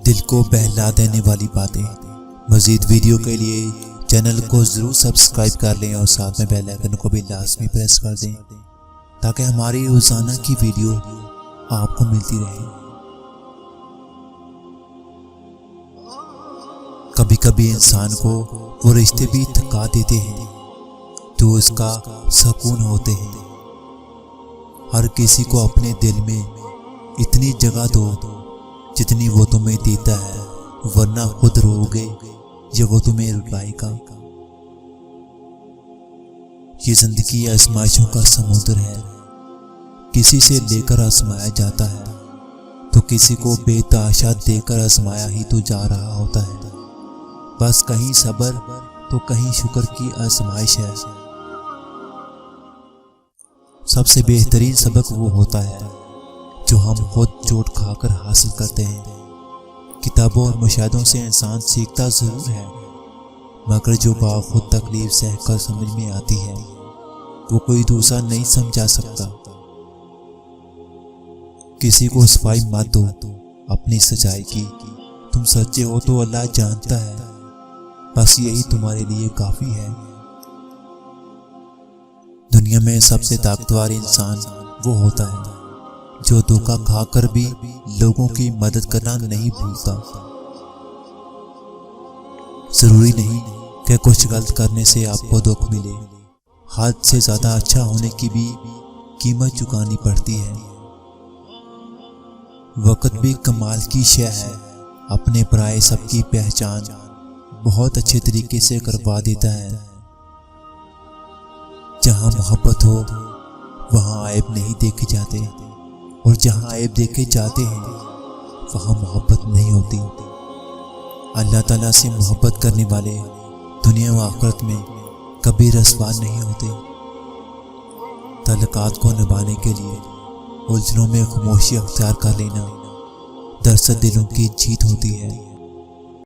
दिल को बहला देने वाली बातें। मज़ीद वीडियो के लिए चैनल को ज़रूर सब्सक्राइब कर लें और साथ में बेल आइकन को भी लाजमी प्रेस कर दें ताकि हमारी रोज़ाना की वीडियो आपको मिलती रहे। कभी कभी इंसान को वो रिश्ते भी थका देते हैं तो उसका सुकून होते हैं। हर किसी को अपने दिल में इतनी जगह दो जितनी वो तुम्हें देता है, वरना खुद रोओगे या वो तुम्हें रुलाएगा। ये जिंदगी आजमाइशों का समुद्र है, किसी से लेकर आजमाया जाता है तो किसी को बेतहाशा देकर आजमाया ही तो जा रहा होता है। बस कहीं सब्र तो कहीं शुक्र की आजमाइश है। सबसे बेहतरीन सबक वो होता है जो हम खुद चोट खाकर हासिल करते हैं। किताबों और मुशाहिदों से इंसान सीखता ज़रूर है, मगर जो बात खुद तकलीफ सहकर समझ में आती है वो कोई दूसरा नहीं समझा सकता। किसी को सफाई मत दो अपनी सच्चाई की। तुम सच्चे हो तो अल्लाह जानता है, बस यही तुम्हारे लिए काफ़ी है। दुनिया में सबसे ताकतवर इंसान वो होता है जो धोखा खाकर भी लोगों की मदद करना नहीं भूलता। जरूरी नहीं कि कुछ गलत करने से आपको दुख मिले, हद से ज्यादा अच्छा होने की भी कीमत चुकानी पड़ती है। वक्त भी कमाल की शय है, अपने पराए सबकी पहचान बहुत अच्छे तरीके से करवा देता है। जहां मोहब्बत हो वहां ऐब नहीं देखे जाते, और जहां ऐब देखे जाते हैं वहां मोहब्बत नहीं होती। अल्लाह ताला से मोहब्बत करने वाले दुनिया व आखिरत में कभी रसवा नहीं होते। तल्लुकात को निभाने के लिए उलझनों में खामोशी अख्तियार कर लेना दरअसल दिलों की जीत होती है।